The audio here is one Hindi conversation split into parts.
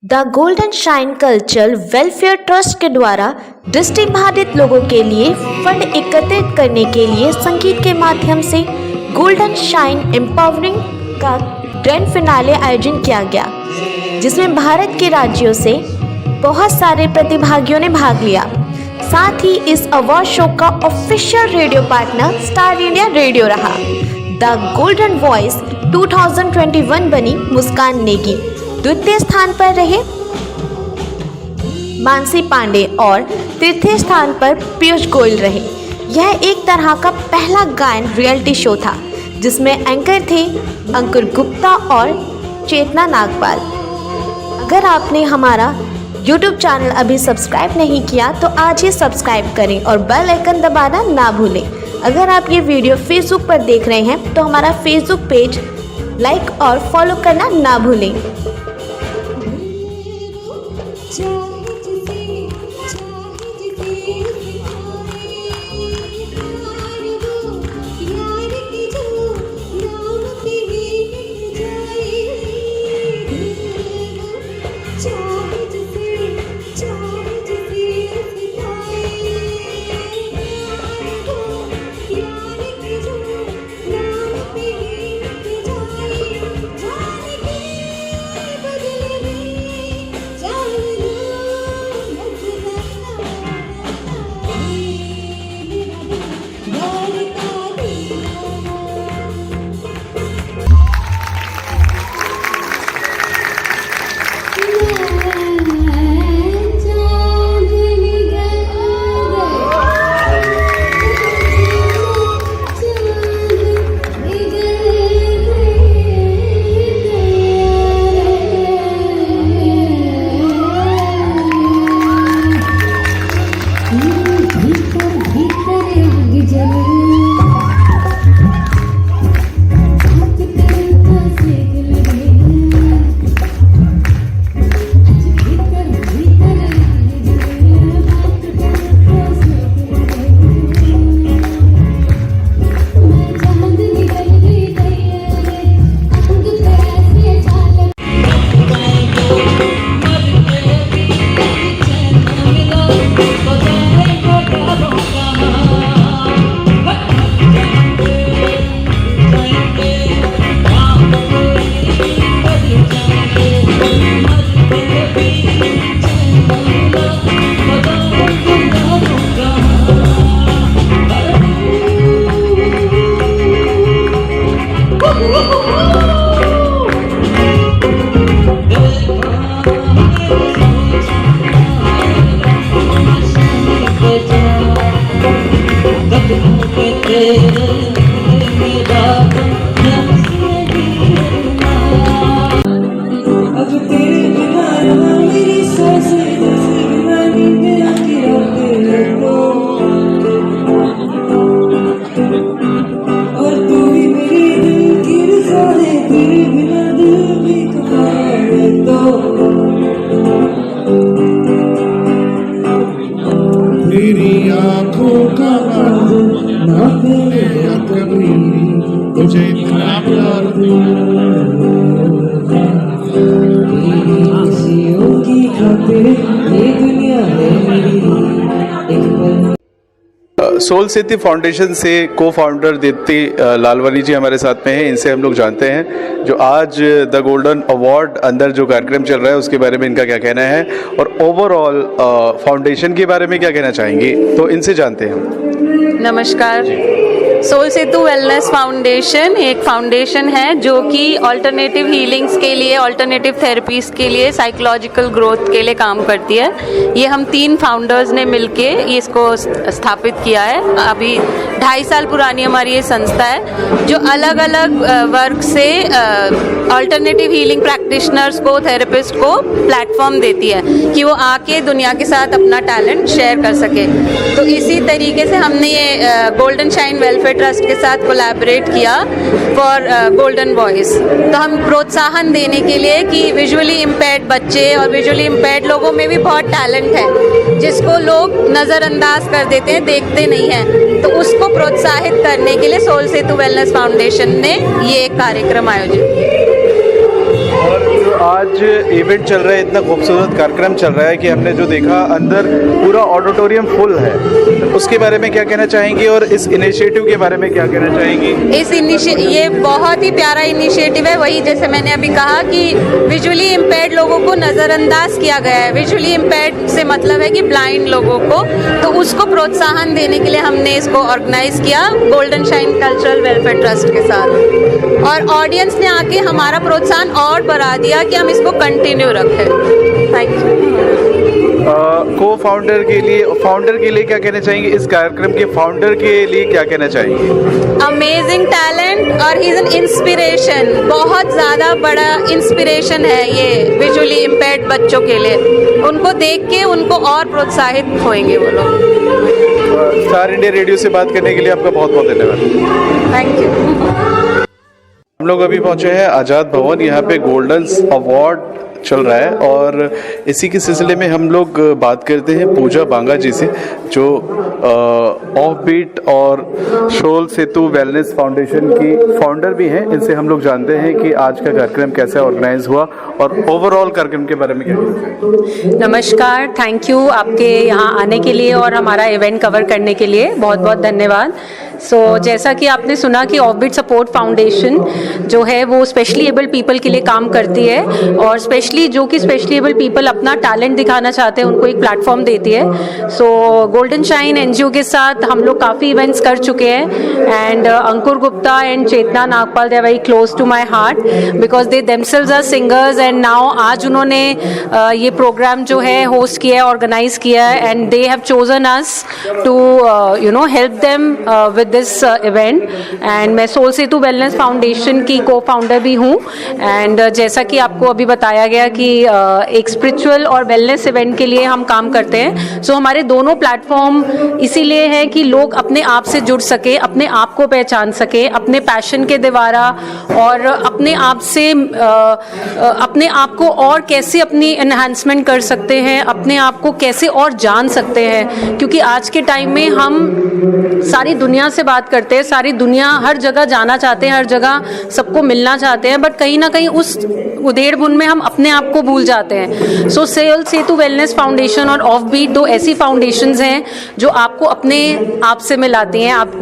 The golden shine cultural welfare trust के द्वारा दृष्टिबाधित लोगों के लिए फंड एकत्रित करने के लिए संगीत के माध्यम से गोल्डन शाइन एम्पावरिंग का ग्रैंड फिनाले आयोजन किया गया, जिसमें भारत के राज्यों से बहुत सारे प्रतिभागियों ने भाग लिया। साथ ही इस अवार्ड शो का official radio partner star India radio रहा। द गोल्डन वॉइस 2021 बनी मुस्कान नेगी। द्वितीय स्थान पर रहे मानसी पांडे और तृतीय स्थान पर पीयूष गोयल रहे। यह एक तरह का पहला गायन रियलिटी शो था जिसमें एंकर थे अंकुर गुप्ता और चेतना नागपाल। अगर आपने हमारा YouTube चैनल अभी सब्सक्राइब नहीं किया तो आज ही सब्सक्राइब करें और बेल आइकन दबाना ना भूलें। अगर आप ये वीडियो फेसबुक पर देख रहे हैं तो हमारा फेसबुक पेज लाइक और फॉलो करना ना भूलें। तुझे इतना प्यार की खातिर ये दुनिया है मेरी। सोल सेतु फाउंडेशन से को फाउंडर दीप्ति लालवानी जी हमारे साथ में हैं। इनसे हम लोग जानते हैं जो आज द गोल्डन अवार्ड अंदर जो कार्यक्रम चल रहा है उसके बारे में इनका क्या कहना है और ओवरऑल फाउंडेशन के बारे में क्या कहना चाहेंगी, तो इनसे जानते हैं हम। नमस्कार। सोल सेतु वेलनेस फाउंडेशन एक फाउंडेशन है जो कि ऑल्टरनेटिव हीलिंग्स के लिए, ऑल्टरनेटिव थेरेपीज़ के लिए, साइकोलॉजिकल ग्रोथ के लिए काम करती है। ये हम 3 फाउंडर्स ने मिलके इसको स्थापित किया है। अभी 2.5 साल पुरानी हमारी ये संस्था है जो अलग अलग वर्क से ऑल्टरनेटिव हीलिंग प्रैक्टिशनर्स को, थेरेपिस्ट को प्लेटफॉर्म देती है कि वो आके दुनिया के साथ अपना टैलेंट शेयर कर सके। तो इसी तरीके से हमने ये गोल्डन शाइन वेलफेयर ट्रस्ट के साथ कोलैबोरेट किया फॉर गोल्डन वॉइस। तो हम प्रोत्साहन देने के लिए कि विजुअली इम्पेयर्ड बच्चे और विजुअली इम्पेयर्ड लोगों में भी बहुत टैलेंट है जिसको लोग नज़रअंदाज कर देते हैं, देखते नहीं हैं, तो उसको प्रोत्साहित करने के लिए सोल सेतु वेलनेस फाउंडेशन ने ये एक कार्यक्रम आयोजित किया। और जो आज इवेंट चल रहा है, इतना खूबसूरत कार्यक्रम चल रहा है कि हमने जो देखा अंदर पूरा ऑडिटोरियम फुल है, उसके बारे में क्या कहना चाहेंगी और इस इनिशिएटिव के बारे में क्या कहना चाहेंगी? ये बहुत ही प्यारा इनिशिएटिव है। वही जैसे मैंने अभी कहा कि विजुअली इम्पेयर्ड लोगों को नज़रअंदाज किया गया है। विजुअली इम्पेयर्ड से मतलब है कि ब्लाइंड लोगों को, तो उसको प्रोत्साहन देने के लिए हमने इसको ऑर्गेनाइज किया golden shine cultural welfare trust के साथ, और ऑडियंस ने आके हमारा प्रोत्साहन और बढ़ा दिया कि हम इसको कंटिन्यू रखें। Thank you. फाउंडर के लिए क्या कहना चाहेंगे? इस कार्यक्रम के फाउंडर के लिए क्या कहना चाहेंगे? अमेजिंग टैलेंट और ही इज एन इंस्पिरेशन, बहुत ज़्यादा बड़ा इंस्पिरेशन है ये विजुअली इम्पेयर्ड बच्चों के लिए। उनको देख के उनको और प्रोत्साहित होंगे वो लोग। स्टार इंडिया रेडियो से बात करने के लिए आपका बहुत बहुत धन्यवाद। Thank you. हम लोग अभी पहुंचे हैं आज़ाद भवन। यहाँ पे गोल्डन अवार्ड चल रहा है और इसी के सिलसिले में हम लोग बात करते हैं पूजा बांगा जी से, जो ऑफ बीट और सोल सेतु वेलनेस फाउंडेशन की फाउंडर भी हैं। इनसे हम लोग जानते हैं कि आज का कार्यक्रम कैसे ऑर्गेनाइज हुआ और ओवरऑल कार्यक्रम के बारे में क्या कहना। नमस्कार, थैंक यू आपके यहाँ आने के लिए और हमारा इवेंट कवर करने के लिए बहुत बहुत धन्यवाद। जैसा कि आपने सुना कि ऑफबीट सपोर्ट फाउंडेशन जो है वो स्पेशली एबल पीपल के लिए काम करती है, और स्पेशली जो कि स्पेशली एबल पीपल अपना टैलेंट दिखाना चाहते हैं उनको एक प्लेटफॉर्म देती है। गोल्डन शाइन एनजीओ के साथ हम लोग काफ़ी इवेंट्स कर चुके हैं, and Ankur Gupta and Chetna Nagpal they are very close to my heart because they themselves are singers, and now आज उन्होंने ये प्रोग्राम जो है होस्ट किया है, ऑर्गेनाइज किया है, and they have chosen us to help them with this event. And मैं सोल सेतु वेलनेस फाउंडेशन की को फाउंडर भी हूँ, एंड जैसा कि आपको अभी बताया गया कि एक स्पिरिचुअल और वेलनेस इवेंट के लिए हम काम करते हैं। हमारे दोनों प्लेटफॉर्म इसीलिए है कि लोग अपने आप से जुड़ सके, अपने आप को पहचान सके अपने पैशन के द्वारा, और अपने आप से अपने आप को और कैसे अपनी एनहांसमेंट कर सकते हैं, अपने आप को कैसे और जान सकते हैं। क्योंकि आज के टाइम में हम सारी दुनिया से बात करते हैं, सारी दुनिया हर जगह जाना चाहते हैं, हर जगह सबको मिलना चाहते हैं, बट कहीं ना कहीं उस उधेड़-बुन में हम अपने आप को भूल जाते हैं। सोल सेतु वेलनेस फाउंडेशन और ऑफ बीट दो ऐसी फाउंडेशंस हैं जो आपको अपने आप से मिलाती हैं, आप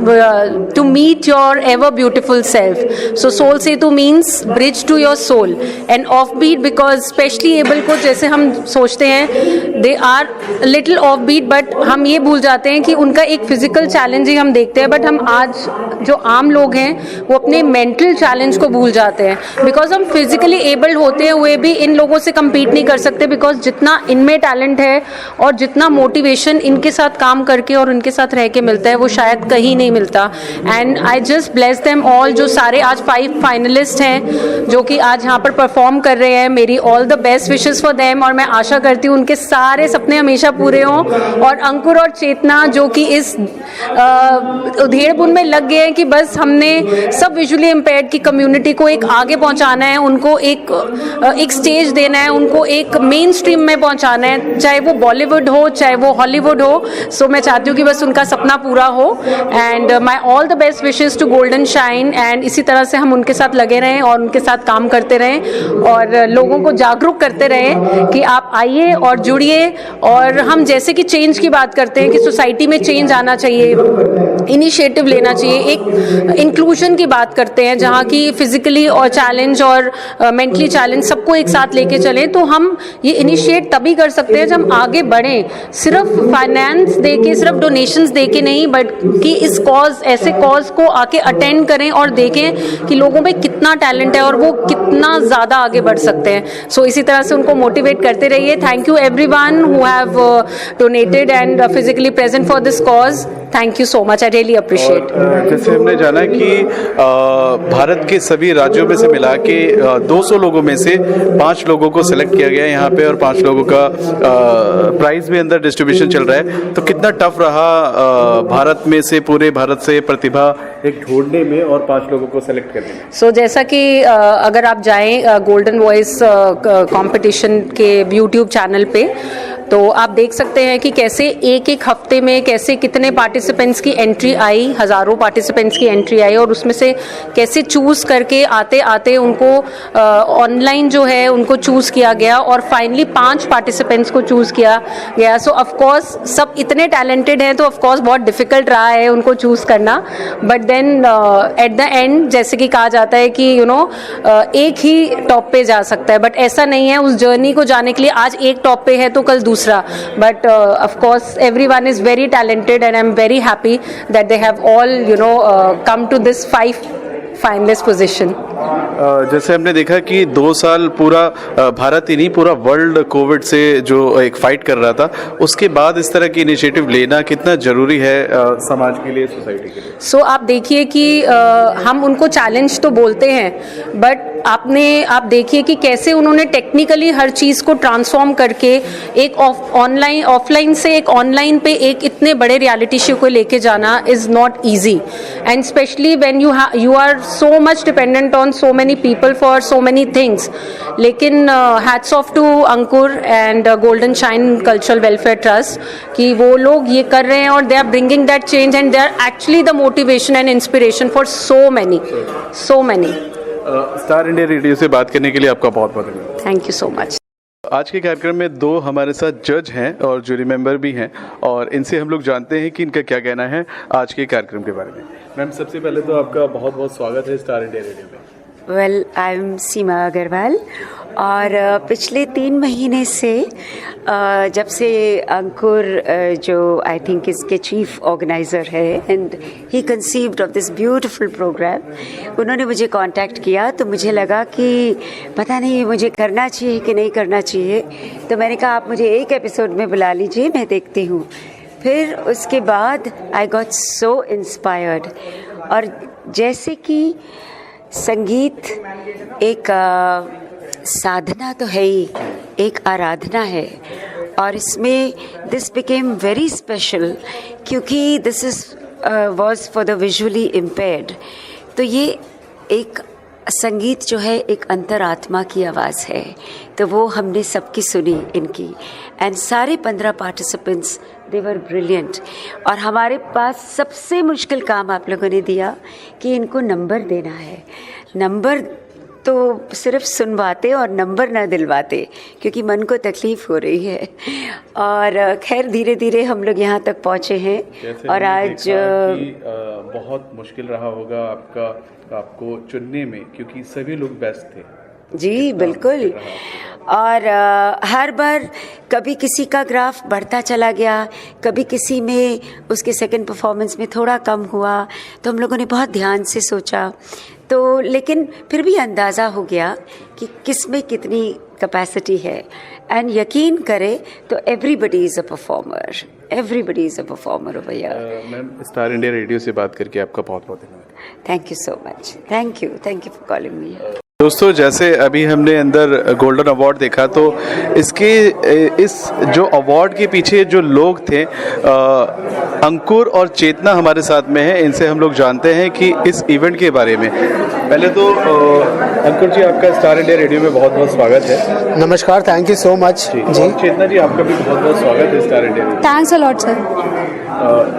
to meet your ever beautiful self. Soul Setu means bridge to your soul, and off beat because specially abled को जैसे हम सोचते हैं they are little off beat, but हम ये भूल जाते हैं कि उनका एक फिजिकल चैलेंज ही हम देखते हैं, बट हम आज जो आम लोग हैं वो अपने मेंटल चैलेंज को भूल जाते हैं। बिकॉज हम फिजिकली एबल्ड होते हुए भी इन लोगों से compete नहीं कर सकते, बिकॉज जितना इनमें टैलेंट है और जितना मोटिवेशन इनके साथ काम करके और उनके साथ रह के मिलता है वो शायद कहीं नहीं मिलता। And I just bless them all, जो सारे आज 5 फाइनलिस्ट हैं जो कि आज यहाँ पर परफॉर्म कर रहे हैं। मेरी all the best wishes for them, और मैं आशा करती हूँ उनके सारे सपने हमेशा पूरे हों। और अंकुर और चेतना जो कि इस उधेड़-बुन में लग गए हैं कि बस हमने सब विजुअली इम्पेयर्ड की कम्युनिटी को एक आगे पहुँचाना है, उनको एक स्टेज देना है, उनको एक मेन स्ट्रीम में पहुंचाना है, चाहे वो बॉलीवुड हो चाहे वो हॉलीवुड हो। मैं चाहती हूँ कि बस उनका सपना पूरा हो, and my all the best wishes to golden shine. And इसी तरह से हम उनके साथ लगे रहें और उनके साथ काम करते रहें और लोगों को जागरूक करते रहें कि आप आइए और जुड़िए। और हम जैसे कि चेंज की बात करते हैं कि सोसाइटी में चेंज आना चाहिए, इनिशिएटिव लेना चाहिए, एक इंक्लूजन की बात करते हैं जहाँ की फिजिकली और चैलेंज और मेंटली चैलेंज सबको एक साथ लेके चलें, तो हम ये इनिशिएट तभी कर सकते हैं जब हम आगे बढ़ें। सिर्फ फाइनेंस देके, सिर्फ डोनेशंस देके नहीं, बट कि इस ऐसे कॉज को आके अटेंड करें और देखें कि लोगों में कितना टैलेंट है और वो कितना ज़्यादा आगे बढ़ सकते हैं। इसी तरह से उनको मोटिवेट करते रहिए। Thank you everyone who have donated and physically present for this cause. Thank you so much, I really appreciate. जैसे हमने जाना कि भारत के सभी राज्यों में से मिला के 200 लोगों में से 5 लोगों को सिलेक्ट किया गया है यहाँ पे, और 5 लोगों का प्राइज भी अंदर डिस्ट्रीब्यूशन चल रहा है। तो कितना टफ रहा भारत में से, पूरे भारत से प्रतिभा एक ढूंढने में और 5 लोगों को सिलेक्ट करने में? जैसा कि अगर आप जाएं गोल्डन वॉइस कंपटीशन के यूट्यूब चैनल पे, तो आप देख सकते हैं कि कैसे एक हफ्ते में कैसे कितने पार्टिसिपेंट्स की एंट्री आई, हज़ारों पार्टिसिपेंट्स की एंट्री आई, और उसमें से कैसे चूज़ करके आते आते उनको ऑनलाइन जो है उनको चूज़ किया गया और फाइनली 5 पार्टिसिपेंट्स को चूज़ किया गया। सो ऑफकोर्स सब इतने टैलेंटेड हैं तो ऑफकोर्स बहुत डिफ़िकल्ट रहा है उनको चूज़ करना, but then at the end जैसे कि कहा जाता है कि एक ही टॉप पे जा सकता है, बट ऐसा नहीं है। उस जर्नी को जाने के लिए आज एक टॉप पे है तो कल दूसरा, but of course everyone is very talented and I'm very happy that they have all come to this 5 finalist position. जैसे हमने देखा कि 2 साल पूरा भारत ही नहीं पूरा वर्ल्ड कोविड से जो एक फाइट कर रहा था, उसके बाद इस तरह की इनिशिएटिव लेना कितना ज़रूरी है समाज के लिए, सोसाइटी के लिए? सो आप देखिए कि हम उनको चैलेंज तो बोलते हैं, बट आप देखिए कि कैसे उन्होंने टेक्निकली हर चीज़ को ट्रांसफॉर्म करके एक ऑफलाइन से एक ऑनलाइन पे एक इतने बड़े रियलिटी शो को लेके जाना is not easy, and specially when you are so much dependent on so many people for so many things. लेकिन hats off to Ankur and Golden Shine Cultural Welfare Trust कि वो लोग ये कर रहे हैं और they are bringing that change and they are actually the motivation and inspiration for so many. Star India radio से बात करने के लिए आपका बहुत बहुत धन्यवाद। Thank you so much. आज के कार्यक्रम में 2 हमारे साथ जज हैं और जूरी मेंबर भी हैं, और इनसे हम लोग जानते हैं कि इनका क्या कहना है आज के कार्यक्रम के बारे में। मैम, सबसे पहले तो आपका बहुत बहुत स्वागत है स्टार इंडिया रेडियो में। Well, I am Seema Agarwal, और पिछले 3 महीने से जब से अंकुर जो आई थिंक इसके चीफ ऑर्गेनाइज़र है and he conceived of this beautiful programme, उन्होंने मुझे कांटेक्ट किया तो मुझे लगा कि पता नहीं मुझे करना चाहिए कि नहीं करना चाहिए, तो मैंने कहा आप मुझे एक एपिसोड में बुला लीजिए, मैं देखती हूँ। फिर उसके बाद आई गॉट सो इंस्पायर्ड, और जैसे कि संगीत एक साधना तो है ही, एक आराधना है, और इसमें दिस बिकेम वेरी स्पेशल क्योंकि this is was for the visually impaired. तो ये एक संगीत जो है एक अंतरात्मा की आवाज़ है, तो वो हमने सबकी सुनी इनकी, एंड सारे 15 पार्टिसिपेंट्स दे वर ब्रिलियंट। और हमारे पास सबसे मुश्किल काम आप लोगों ने दिया कि इनको नंबर देना है। नंबर तो सिर्फ सुनवाते और नंबर ना दिलवाते, क्योंकि मन को तकलीफ़ हो रही है, और खैर धीरे धीरे हम लोग यहाँ तक पहुँचे हैं। और आज बहुत मुश्किल रहा होगा आपको चुनने में, क्योंकि सभी लोग बेस्ट थे। जी बिल्कुल, और हर बार कभी किसी का ग्राफ बढ़ता चला गया, कभी किसी में उसके सेकंड परफॉर्मेंस में थोड़ा कम हुआ, तो हम लोगों ने बहुत ध्यान से सोचा, तो लेकिन फिर भी अंदाज़ा हो गया कि किस में कितनी कैपेसिटी है, एंड यकीन करें तो everybody is a performer, everybody is a performer over here. Ma'am, star India radio से बात करके आपका बहुत बहुत धन्यवाद। Thank you so much, thank you for calling me. दोस्तों, जैसे अभी हमने अंदर गोल्डन अवार्ड देखा, तो इस जो अवार्ड के पीछे जो लोग थे, अंकुर और चेतना हमारे साथ में है, इनसे हम लोग जानते हैं कि इस इवेंट के बारे में। पहले तो अंकुर जी, आपका स्टार इंडिया रेडियो में बहुत बहुत स्वागत है। नमस्कार, थैंक यू सो मच जी। चेतना जी, आपका भी बहुत बहुत स्वागत है star India radio. Thanks a lot sir.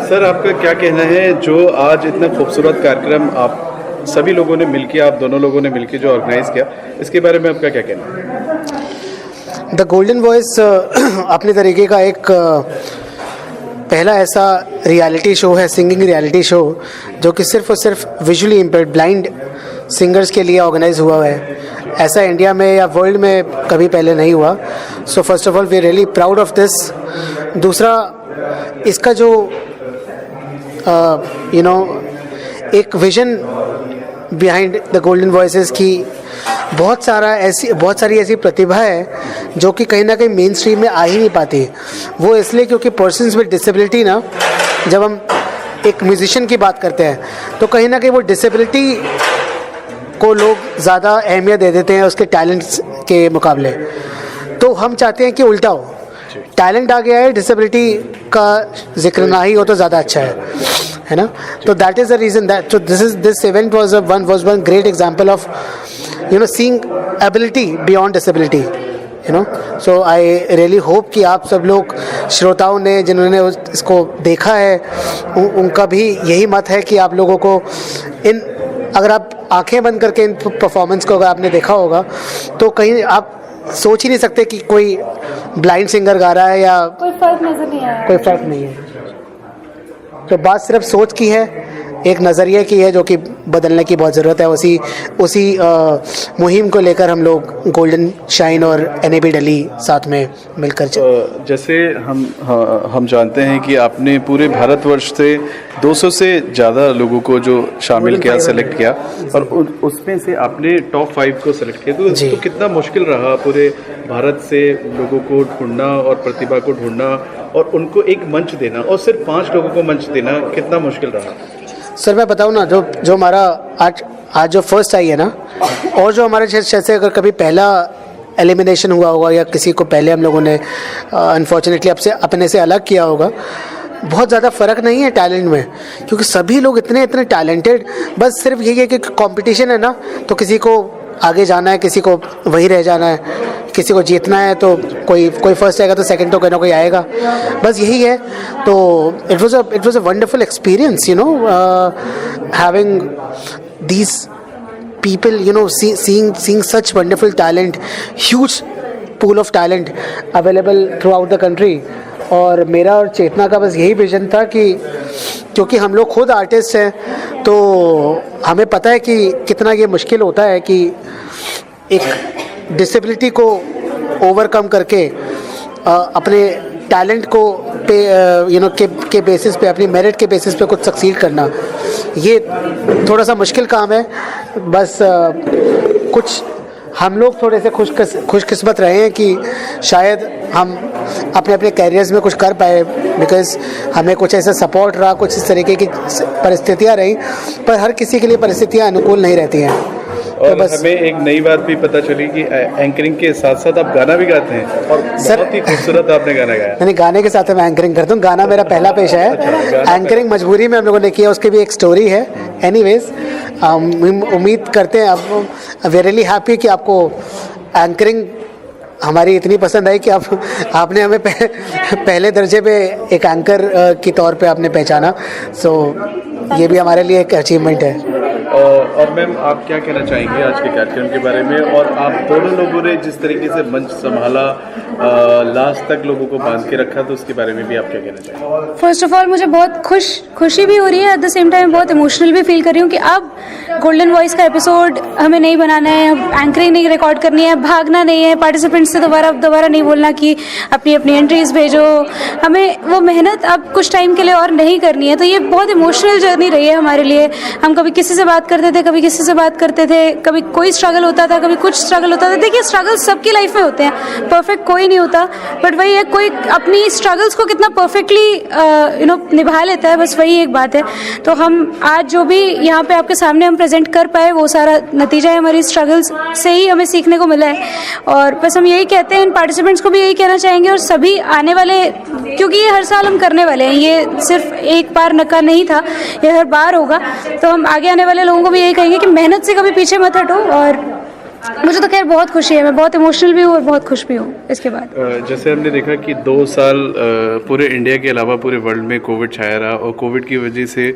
Sir, आपका क्या कहना है जो आज इतना खूबसूरत कार्यक्रम आप सभी लोगों ने मिलकर, आप दोनों लोगों ने मिलकर जो ऑर्गेनाइज किया, इसके बारे में आपका क्या कहना है? द गोल्डन वॉइस अपने तरीके का एक पहला ऐसा रियलिटी शो है, सिंगिंग रियलिटी शो, जो कि सिर्फ और सिर्फ विजुअली इम्पेयर्ड ब्लाइंड सिंगर्स के लिए ऑर्गेनाइज हुआ है। ऐसा इंडिया में या वर्ल्ड में कभी पहले नहीं हुआ। So first of all we really proud of this. दूसरा, इसका जो एक vision behind the golden voices की बहुत सारी ऐसी प्रतिभा है जो कि कहीं ना कहीं मेन स्ट्रीम में आ ही नहीं पाती। वो इसलिए क्योंकि पर्सन्स विद डिसेबिलिटी ना, जब हम एक म्यूजिशियन की बात करते हैं तो कहीं ना कहीं वो डिसेबिलिटी को लोग ज़्यादा अहमियत दे देते हैं उसके टैलेंट्स के मुकाबले। तो हम चाहते हैं कि उल्टा हो, टैलेंट आ गया है, डिसेबिलिटी का जिक्र ना ही हो तो ज़्यादा अच्छा है ना। तो that is the reason that this event was one great example of seeing ability beyond disability you know. So I really hope कि आप सब लोग श्रोताओं ने जिन्होंने इसको देखा है उनका भी यही मत है कि आप लोगों को इन, अगर आप आंखें बंद करके इन परफॉर्मेंस को अगर आपने देखा होगा तो कहीं आप सोच ही नहीं सकते कि कोई ब्लाइंड सिंगर गा रहा है या कोई फर्क नजर नहीं आया. कोई फर्क नहीं है. तो बात सिर्फ सोच की है, एक नज़रिए की है जो कि बदलने की बहुत ज़रूरत है. उसी मुहिम को लेकर हम लोग गोल्डन शाइन और NAB दिल्ली साथ में मिलकर जैसे हम जानते हैं कि आपने पूरे भारतवर्ष से 200 से ज़्यादा लोगों को जो शामिल किया, सेलेक्ट किया और उसमें से आपने टॉप 5 को सेलेक्ट किया. तो कितना मुश्किल रहा पूरे भारत से लोगों को ढूंढना और प्रतिभा को ढूंढना और उनको एक मंच देना और सिर्फ 5 लोगों को मंच देना कितना मुश्किल रहा? सर मैं बताऊँ ना, जो हमारा आज जो फर्स्ट आई है ना, और जो हमारे जैसे अगर कभी पहला एलिमिनेशन हुआ होगा या किसी को पहले हम लोगों ने अनफॉर्चुनेटली अपने से अलग किया होगा, बहुत ज़्यादा फ़र्क नहीं है टैलेंट में, क्योंकि सभी लोग इतने टैलेंटेड. बस सिर्फ यही है कि कंपटीशन है ना, तो किसी को आगे जाना है, किसी को वहीं रह जाना है, किसी को जीतना है तो कोई फर्स्ट आएगा तो सेकंड तो कोई ना कोई आएगा, बस यही है. तो it was a wonderful experience, you know, having these people, you know, seeing such wonderful talent, huge pool of talent available throughout the country. और मेरा और चेतना का बस यही विजन था कि क्योंकि हम लोग खुद आर्टिस्ट हैं तो हमें पता है कि कितना ये मुश्किल होता है कि एक डिसेबिलिटी को ओवरकम करके अपने टैलेंट को पे यू नो के बेसिस पे, अपनी मेरिट के बेसिस पे कुछ सक्सीड करना, ये थोड़ा सा मुश्किल काम है. बस कुछ हम लोग थोड़े से खुशकिस्मत रहे हैं कि शायद हम अपने कैरियर्स में कुछ कर पाए, बिकॉज हमें कुछ ऐसा सपोर्ट रहा, कुछ इस तरीके की परिस्थितियाँ रही, पर हर किसी के लिए परिस्थितियाँ अनुकूल नहीं रहती हैं. और तो हमें एक नई बात भी पता चली कि एंकरिंग के साथ साथ आप गाना भी गाते हैं और बहुत ही खूबसूरत आपने गाना गाया. नहीं, गाने के साथ मैं एंकरिंग करता हूँ. गाना मेरा पहला पेशा है. एंकरिंग मजबूरी में हम लोगों ने किया, उसकी भी एक स्टोरी है. एनीवेज उम्मीद करते हैं, अब वी आर रियली हैप्पी कि आपको एंकरिंग हमारी इतनी पसंद आई कि आपने हमें पहले दर्जे पे एक एंकर के तौर पे आपने पहचाना. सो ये भी हमारे लिए एक अचीवमेंट है. और मैम आप क्या कहना चाहेंगे आज के कार्यक्रम के बारे में, और आप दोनों लोगों ने जिस तरीके से मंच संभाला, लास्ट तक लोगों को बांध के रखा, तो उसके बारे में भी आप क्या कहना चाहेंगे? फर्स्ट ऑफ ऑल मुझे बहुत खुशी भी हो रही है, एट द सेम टाइम बहुत इमोशनल भी फील कर रही हूँ कि अब गोल्डन वॉइस का एपिसोड हमें नहीं बनाना है, एंकरिंग नहीं रिकॉर्ड करनी है, भागना नहीं है, पार्टिसिपेंट्स से दोबारा नहीं बोलना कि अपनी एंट्रीज भेजो. हमें वो मेहनत अब कुछ टाइम के लिए और नहीं करनी है. तो ये बहुत इमोशनल जर्नी रही है हमारे लिए. हम कभी किसी से बात करते थे, कभी किसी से बात करते थे, कभी कोई स्ट्रगल होता था, कभी कुछ स्ट्रगल होता था. देखिए स्ट्रगल सबकी लाइफ में होते हैं, परफेक्ट कोई नहीं होता, बट वही है कोई अपनी स्ट्रगल्स को कितना परफेक्टली निभा लेता है, बस वही एक बात है. तो हम आज जो भी यहाँ पे आपके सामने हम प्रेजेंट कर पाए वो सारा नतीजा है हमारी स्ट्रगल्स से ही हमें सीखने को मिला है. और बस हम यही कहते हैं, इन पार्टिसिपेंट्स को भी यही कहना चाहेंगे, और सभी आने वाले, क्योंकि ये हर साल हम करने वाले हैं, ये सिर्फ एक बार का नहीं था, ये हर बार होगा. तो हम आगे आने वाले लोगों को भी यही कहेंगे कि मेहनत से कभी पीछे मत हटो. और मुझे तो खैर बहुत खुशी है, मैं बहुत इमोशनल भी हूँ और बहुत खुश भी हूँ इसके बाद. जैसे हमने देखा कि 2 साल पूरे इंडिया के अलावा पूरे वर्ल्ड में कोविड छाया रहा, और कोविड की वजह से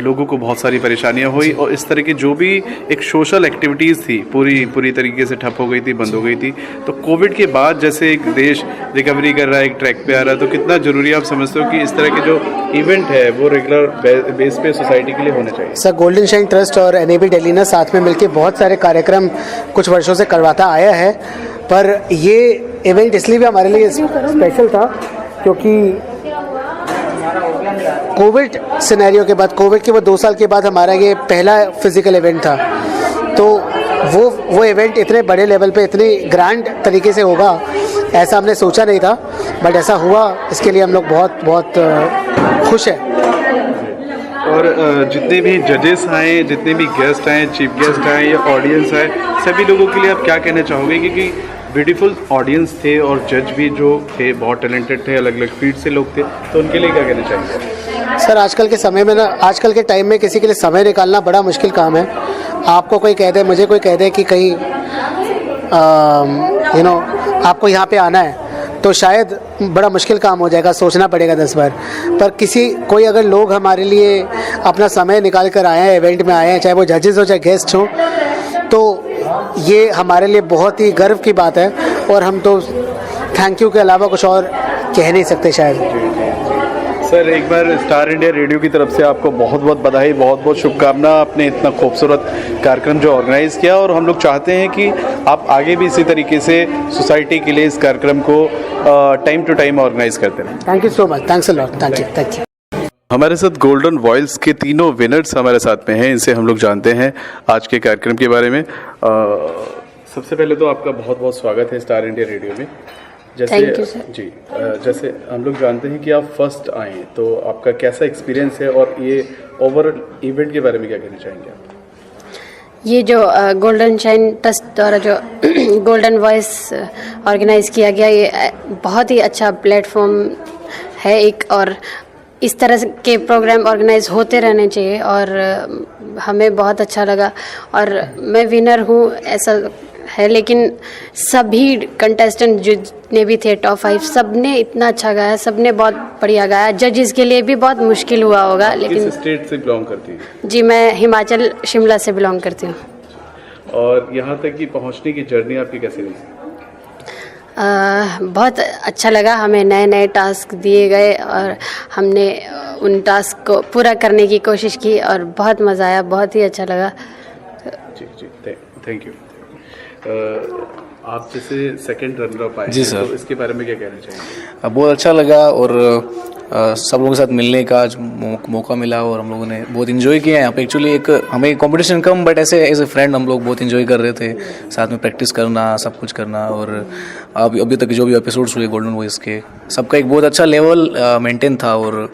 लोगों को बहुत सारी परेशानियां हुई, और इस तरह की जो भी एक सोशल एक्टिविटीज़ थी पूरी तरीके से ठप हो गई थी, बंद हो गई थी. तो कोविड के बाद जैसे एक देश रिकवरी कर रहा है, एक ट्रैक पे आ रहा है, तो कितना ज़रूरी आप समझते हो कि इस तरह के जो इवेंट है वो रेगुलर बेस पे सोसाइटी के लिए होने चाहिए? सर, गोल्डन शाइन ट्रस्ट और NAB दिल्ली ने साथ में मिलकर बहुत सारे कार्यक्रम कुछ वर्षों से करवाता आया है, पर ये इवेंट इसलिए भी हमारे लिए स्पेशल था क्योंकि कोविड सिनेरियो के बाद, कोविड के वो 2 साल के बाद हमारा ये पहला फिजिकल इवेंट था. तो वो इवेंट इतने बड़े लेवल पे, इतने ग्रैंड तरीके से होगा ऐसा हमने सोचा नहीं था, बट ऐसा हुआ. इसके लिए हम लोग बहुत खुश हैं. और जितने भी जजेस आए, जितने भी गेस्ट आए, चीफ गेस्ट आए या ऑडियंस आए, सभी लोगों के लिए आप क्या कहना चाहोगे? क्योंकि ब्यूटीफुल ऑडियंस थे और जज भी जो थे बहुत टैलेंटेड थे, अलग अलग फील्ड से लोग थे, तो उनके लिए क्या कहना चाहेंगे? सर, आजकल के समय में ना, आजकल के टाइम में किसी के लिए समय निकालना बड़ा मुश्किल काम है. आपको कोई कह दे, मुझे कोई कह दे कि कहीं आपको यहाँ पे आना है तो शायद बड़ा मुश्किल काम हो जाएगा, सोचना पड़ेगा 10 बार। पर कोई अगर लोग हमारे लिए अपना समय निकाल कर आए हैं, इवेंट में आए हैं, चाहे वो जजेस हो चाहे गेस्ट हो, तो ये हमारे लिए बहुत ही गर्व की बात है और हम तो थैंक यू के अलावा कुछ और कह नहीं सकते शायद। सर, एक बार स्टार इंडिया रेडियो की तरफ से आपको बहुत बहुत बधाई, बहुत बहुत शुभकामना। आपने इतना खूबसूरत कार्यक्रम जो ऑर्गेनाइज किया और हम लोग चाहते हैं कि आप आगे भी इसी तरीके से सोसाइटी के लिए इस कार्यक्रम को टाइम टू टाइम ऑर्गेनाइज करते रहें। Thank you so much, thanks a lot, thank you. हमारे साथ गोल्डन वॉइस के तीनों विनर्स हमारे साथ में हैं, इनसे हम लोग जानते हैं आज के कार्यक्रम के बारे में। सबसे पहले तो आपका बहुत बहुत स्वागत है स्टार इंडिया रेडियो में। Thank you, sir. जी, जैसे हम लोग जानते हैं कि आप फर्स्ट आए, तो आपका कैसा एक्सपीरियंस है और ये ओवरऑल इवेंट के बारे में क्या कहना चाहेंगे आप? ये जो गोल्डन शाइन ट्रस्ट द्वारा जो गोल्डन वॉइस ऑर्गेनाइज किया गया, ये बहुत ही अच्छा प्लेटफॉर्म है एक, और इस तरह के प्रोग्राम ऑर्गेनाइज होते रहने चाहिए और हमें बहुत अच्छा लगा। और मैं विनर हूँ ऐसा है, लेकिन सभी कंटेस्टेंट जितने भी थे टॉप 5 सब ने इतना अच्छा गाया, सब ने बहुत बढ़िया गाया। जजेस के लिए भी बहुत मुश्किल हुआ होगा, लेकिन किस स्टेट से बिलोंग करती है? जी, मैं हिमाचल शिमला से बिलोंग करती हूँ। और यहाँ तक कि पहुँचने की जर्नी आपकी कैसी रही? बहुत अच्छा लगा। हमें नए नए टास्क दिए गए और हमने उन टास्क को पूरा करने की कोशिश की और बहुत मज़ा आया, बहुत ही अच्छा लगा। जी, थैंक यू। आप जैसे सेकंड रनर अप आए जी सर, तो इसके बारे में क्या कहना चाहेंगे? बहुत अच्छा लगा और सब लोगों के साथ मिलने का आज मौका मिला और हम लोगों ने बहुत इन्जॉय किया यहाँ पे। एक्चुअली एक हमें कंपटीशन कम, बट ऐसे एज ए फ्रेंड हम लोग बहुत इन्जॉय कर रहे थे, साथ में प्रैक्टिस करना, सब कुछ करना। और अभी तक जो भी एपिसोड्स हुए गोल्डन वॉइस के, सबका एक बहुत अच्छा लेवल मेंटेन था और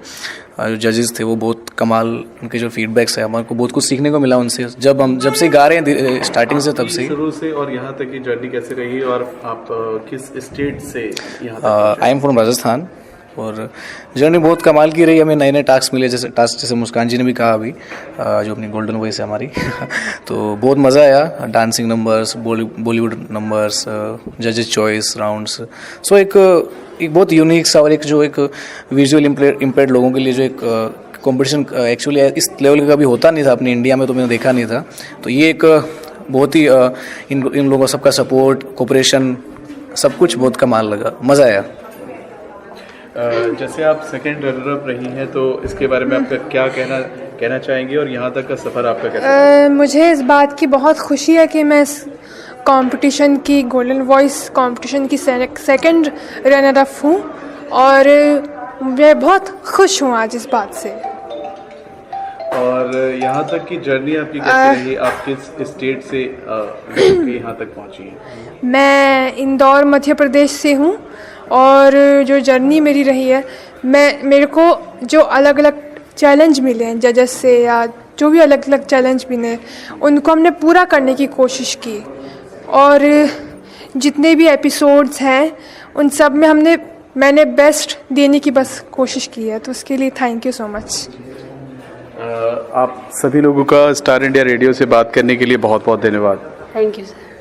जो जजेस थे वो बहुत कमाल, उनके जो फीडबैक्स है हमारे को बहुत कुछ सीखने को मिला उनसे। जब से गा रहे हैं स्टार्टिंग से, तब से शुरू से और यहाँ तक की जर्नी कैसे रही और आप किस स्टेट से यहाँ तक? आई एम फ्रॉम राजस्थान और जर्नी बहुत कमाल की रही। हमें नए नए टास्क मिले, जैसे मुस्कान जी ने भी कहा अभी, जो अपनी गोल्डन वॉइस है हमारी तो बहुत मज़ा आया। डांसिंग नंबर्स, बॉलीवुड नंबर्स, जजेस चॉइस राउंड्स, सो एक बहुत यूनिक सा और एक विजुअल इम्पेयर्ड लोगों के लिए जो एक कंपटीशन एक्चुअली इस लेवल का कभी होता नहीं था अपने इंडिया में, तो मैंने देखा नहीं था। तो ये एक बहुत ही इन लोगों सबका सपोर्ट, कोऑपरेशन, सब कुछ बहुत कमाल लगा, मज़ा आया। जैसे आप सेकंड रनर अप रही हैं, तो इसके बारे में आपका क्या कहना चाहेंगे और यहाँ तक का सफ़र आपका कैसा? मुझे इस बात की बहुत खुशी है कि मैं इस कंपटीशन की, गोल्डन वॉइस कंपटीशन की सेकंड रनर अप हूँ और मैं बहुत खुश हूँ आज इस बात से। और यहाँ तक की जर्नी आपकी कैसी रही? आप किस स्टेट से यहाँ तक पहुँची हैं? मैं इंदौर मध्य प्रदेश से हूँ और जो जर्नी मेरी रही है, मेरे को जो अलग अलग चैलेंज मिले हैं जजेस से या जो भी अलग अलग चैलेंज मिले, उनको हमने पूरा करने की कोशिश की और जितने भी एपिसोड्स हैं उन सब में मैंने बेस्ट देने की बस कोशिश की है, तो उसके लिए थैंक यू सो मच। आप सभी लोगों का स्टार इंडिया रेडियो से बात करने के लिए बहुत बहुत धन्यवाद। Thank you sir.